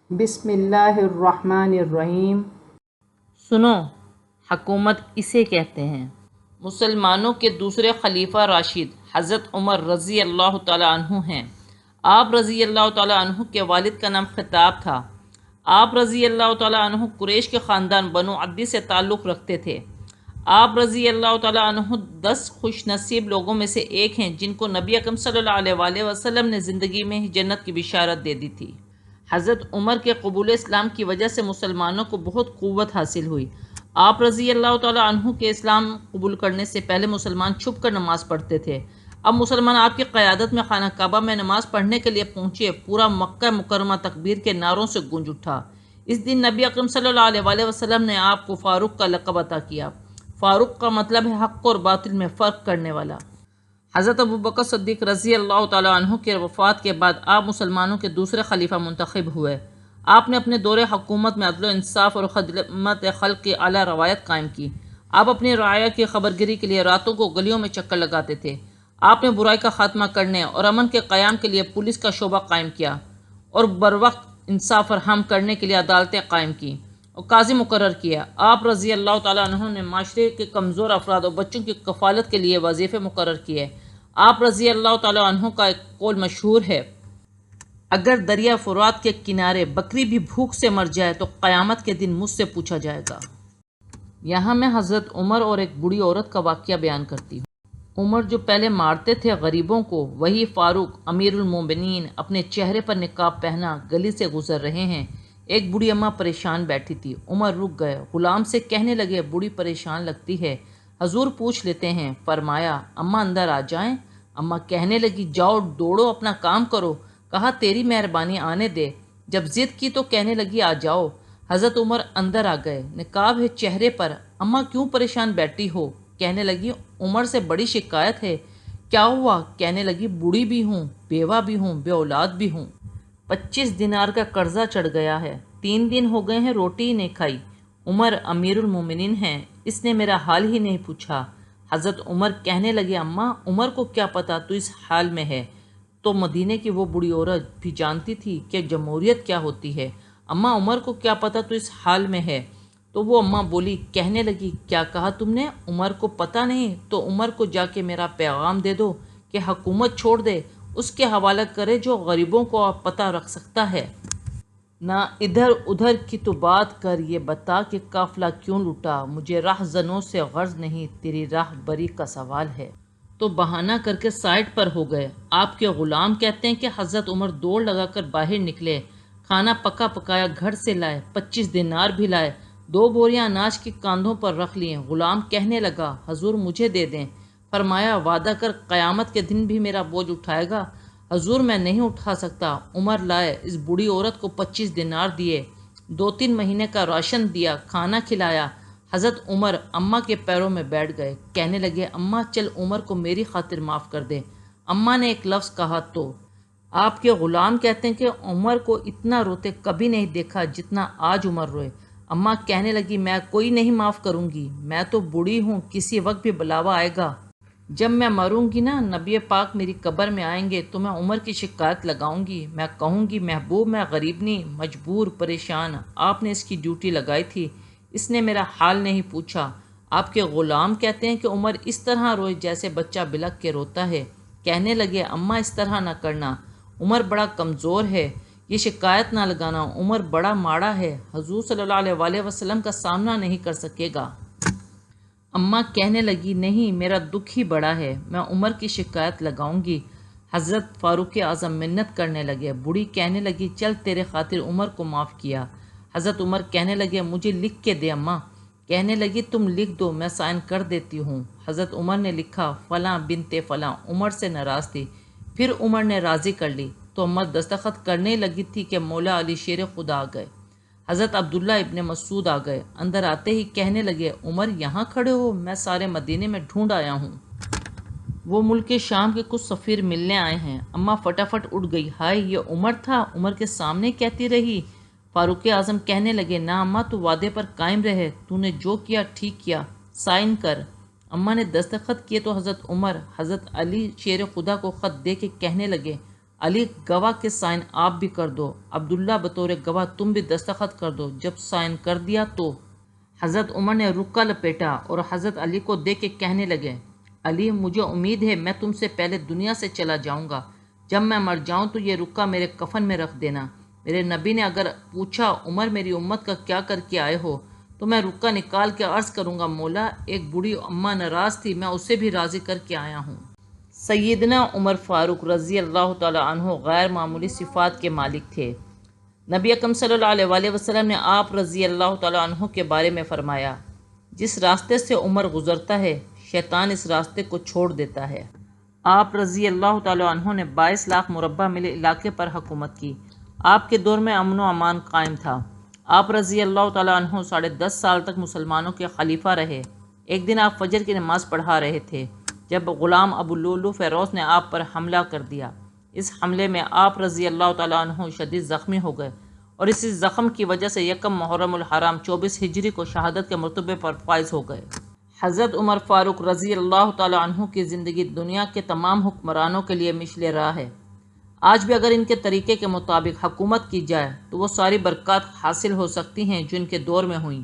بسم اللہ الرحمن الرحیم۔ سنو، حکومت اسے کہتے ہیں۔ مسلمانوں کے دوسرے خلیفہ راشد حضرت عمر رضی اللہ تعالیٰ عنہ ہیں۔ آپ رضی اللہ تعالیٰ عنہ کے والد کا نام خطاب تھا۔ آپ رضی اللہ تعالیٰ عنہ قریش کے خاندان بنو عدی سے تعلق رکھتے تھے۔ آپ رضی اللہ تعالیٰ عنہ 10 خوش نصیب لوگوں میں سے ایک ہیں جن کو نبی اکرم صلی اللہ علیہ وآلہ وسلم نے زندگی میں ہی جنت کی بشارت دے دی تھی۔ حضرت عمر کے قبول اسلام کی وجہ سے مسلمانوں کو بہت قوت حاصل ہوئی۔ آپ رضی اللہ تعالیٰ عنہ کے اسلام قبول کرنے سے پہلے مسلمان چھپ کر نماز پڑھتے تھے۔ اب مسلمان آپ کی قیادت میں خانہ کعبہ میں نماز پڑھنے کے لیے پہنچے۔ پورا مکہ مکرمہ تکبیر کے نعروں سے گونج اٹھا۔ اس دن نبی اکرم صلی اللہ علیہ وآلہ وسلم نے آپ کو فاروق کا لقب عطا کیا۔ فاروق کا مطلب ہے حق اور باطل میں فرق کرنے والا۔ حضرت ابوبکر صدیق رضی اللہ تعالیٰ عنہ کے وفات کے بعد آپ مسلمانوں کے دوسرے خلیفہ منتخب ہوئے۔ آپ نے اپنے دور حکومت میں عدل و انصاف اور خدمت خلق کی اعلیٰ روایت قائم کی۔ آپ اپنی رعایا کی خبرگیری کے لیے راتوں کو گلیوں میں چکر لگاتے تھے۔ آپ نے برائی کا خاتمہ کرنے اور امن کے قیام کے لیے پولیس کا شعبہ قائم کیا اور بروقت انصاف فراہم کرنے کے لیے عدالتیں قائم کیں اور قاضی مقرر کیا۔ آپ رضی اللہ تعالیٰ عنہ نے معاشرے کے کمزور افراد اور بچوں کی کفالت کے لیے وظیفے مقرر کیے۔ آپ رضی اللہ تعالیٰ عنہ کا ایک قول مشہور ہے، اگر دریا فرات کے کنارے بکری بھی بھوک سے مر جائے تو قیامت کے دن مجھ سے پوچھا جائے گا۔ یہاں میں حضرت عمر اور ایک بوڑھی عورت کا واقعہ بیان کرتی ہوں۔ عمر جو پہلے مارتے تھے غریبوں کو، وہی فاروق امیر المومنین اپنے چہرے پر نقاب پہنا گلی سے گزر رہے ہیں۔ ایک بوڑھی اماں پریشان بیٹھی تھی۔ عمر رک گئے، غلام سے کہنے لگے بوڑھی پریشان لگتی ہے، حضور پوچھ لیتے ہیں۔ فرمایا اماں اندر آ جائیں۔ اماں کہنے لگی جاؤ دوڑو اپنا کام کرو۔ کہا تیری مہربانی آنے دے۔ جب ضد کی تو کہنے لگی آ جاؤ۔ حضرت عمر اندر آ گئے، نقاب ہے چہرے پر۔ اماں کیوں پریشان بیٹھی ہو؟ کہنے لگی عمر سے بڑی شکایت ہے۔ کیا ہوا؟ کہنے لگی بوڑھی بھی ہوں، بیوہ بھی ہوں، بے اولاد بھی ہوں، 25 دینار کا قرضہ چڑھ گیا ہے، 3 دن ہو گئے ہیں روٹی ہی نہیں کھائی۔ عمر امیر المومنین ہیں، اس نے میرا حال ہی نہیں پوچھا۔ حضرت عمر کہنے لگے اماں عمر کو کیا پتا تو اس حال میں ہے؟ تو مدینے کی وہ بوڑھی عورت بھی جانتی تھی کہ جمہوریت کیا ہوتی ہے۔ اماں عمر کو کیا پتا تو اس حال میں ہے؟ تو وہ اماں بولی، کہنے لگی کیا کہا تم نے؟ عمر کو پتہ نہیں؟ تو عمر کو جا کے میرا پیغام دے دو کہ حکومت چھوڑ دے، اس کے حوالہ کرے جو غریبوں کو پتہ رکھ سکتا ہے۔ نہ ادھر ادھر کی تو بات کر، یہ بتا کہ قافلہ کیوں لوٹا؟ مجھے راہ زنوں سے غرض نہیں، تیری راہ بری کا سوال ہے۔ تو بہانہ کر کے سائڈ پر ہو گئے۔ آپ کے غلام کہتے ہیں کہ حضرت عمر دوڑ لگا کر باہر نکلے، کھانا پکا پکایا گھر سے لائے، 25 دینار بھی لائے، 2 بوریاں اناج کی کاندھوں پر رکھ لیے۔ غلام کہنے لگا حضور مجھے دے دیں۔ فرمایا وعدہ کر قیامت کے دن بھی میرا بوجھ اٹھائے گا؟ حضور میں نہیں اٹھا سکتا۔ عمر لائے، اس بوڑھی عورت کو 25 دینار دیے، 2-3 مہینے کا راشن دیا، کھانا کھلایا۔ حضرت عمر اماں کے پیروں میں بیٹھ گئے، کہنے لگے اماں چل عمر کو میری خاطر معاف کر دے۔ اماں نے ایک لفظ کہا تو آپ کے غلام کہتے ہیں کہ عمر کو اتنا روتے کبھی نہیں دیکھا جتنا آج عمر روئے۔ اماں کہنے لگی میں کوئی نہیں معاف کروں گی، میں تو بوڑھی ہوں، کسی وقت بھی بلاوا آئے گا۔ جب میں مروں گی نا، نبی پاک میری قبر میں آئیں گے تو میں عمر کی شکایت لگاؤں گی۔ میں کہوں گی محبوب میں غریب نہیں، مجبور پریشان، آپ نے اس کی ڈیوٹی لگائی تھی، اس نے میرا حال نہیں پوچھا۔ آپ کے غلام کہتے ہیں کہ عمر اس طرح روئے جیسے بچہ بلک کے روتا ہے۔ کہنے لگے اماں اس طرح نہ کرنا، عمر بڑا کمزور ہے، یہ شکایت نہ لگانا، عمر بڑا ماڑا ہے، حضور صلی اللہ علیہ وآلہ وسلم کا سامنا نہیں کر سکے گا۔ اماں کہنے لگی نہیں، میرا دکھ ہی بڑا ہے، میں عمر کی شکایت لگاؤں گی۔ حضرت فاروق اعظم منت کرنے لگے۔ بوڑھی کہنے لگی چل تیرے خاطر عمر کو معاف کیا۔ حضرت عمر کہنے لگے مجھے لکھ کے دے اماں۔ کہنے لگی تم لکھ دو، میں سائن کر دیتی ہوں۔ حضرت عمر نے لکھا فلاں بنت فلاں عمر سے ناراض تھی۔ پھر عمر نے راضی کر لی تو اماں دستخط کرنے لگی تھی کہ مولا علی شیر خدا آ گئے۔ حضرت عبداللہ ابن مسعود آ گئے، اندر آتے ہی کہنے لگے عمر یہاں کھڑے ہو، میں سارے مدینے میں ڈھونڈ آیا ہوں، وہ ملک شام کے کچھ سفیر ملنے آئے ہیں۔ اماں فٹافٹ اٹھ گئی، ہائے یہ عمر تھا، عمر کے سامنے کہتی رہی۔ فاروق اعظم کہنے لگے نہ اماں تو وعدے پر قائم رہے، تو نے جو کیا ٹھیک کیا، سائن کر۔ اماں نے دستخط کیے تو حضرت عمر حضرت علی شیر خدا کو خط دے کے کہنے لگے علی گواہ کے سائن آپ بھی کر دو، عبداللہ بطور گواہ تم بھی دستخط کر دو۔ جب سائن کر دیا تو حضرت عمر نے رکا لپیٹا اور حضرت علی کو دیکھ کے کہنے لگے، علی مجھے امید ہے میں تم سے پہلے دنیا سے چلا جاؤں گا، جب میں مر جاؤں تو یہ رکا میرے کفن میں رکھ دینا۔ میرے نبی نے اگر پوچھا عمر میری امت کا کیا کر کے آئے ہو تو میں رکا نکال کے عرض کروں گا، مولا ایک بوڑھی اماں ناراض تھی، میں اسے بھی راضی کر کے آیا ہوں۔ سیدنا عمر فاروق رضی اللہ تعالی عنہ غیر معمولی صفات کے مالک تھے۔ نبی اکرم صلی اللہ علیہ وآلہ وسلم نے آپ رضی اللہ تعالی عنہ کے بارے میں فرمایا، جس راستے سے عمر گزرتا ہے شیطان اس راستے کو چھوڑ دیتا ہے۔ آپ رضی اللہ تعالی عنہ نے 22 لاکھ مربع میل علاقے پر حکومت کی۔ آپ کے دور میں امن و امان قائم تھا۔ آپ رضی اللہ تعالی عنہ 10.5 سال تک مسلمانوں کے خلیفہ رہے۔ ایک دن آپ فجر کی نماز پڑھا رہے تھے جب غلام ابو لؤلؤ فیروز نے آپ پر حملہ کر دیا۔ اس حملے میں آپ رضی اللہ تعالی عنہ شدید زخمی ہو گئے اور اسی زخم کی وجہ سے یکم محرم الحرام 24 ہجری کو شہادت کے مرتبے پر فائز ہو گئے۔ حضرت عمر فاروق رضی اللہ تعالی عنہ کی زندگی دنیا کے تمام حکمرانوں کے لیے مشعل راہ ہے۔ آج بھی اگر ان کے طریقے کے مطابق حکومت کی جائے تو وہ ساری برکات حاصل ہو سکتی ہیں جو ان کے دور میں ہوئیں۔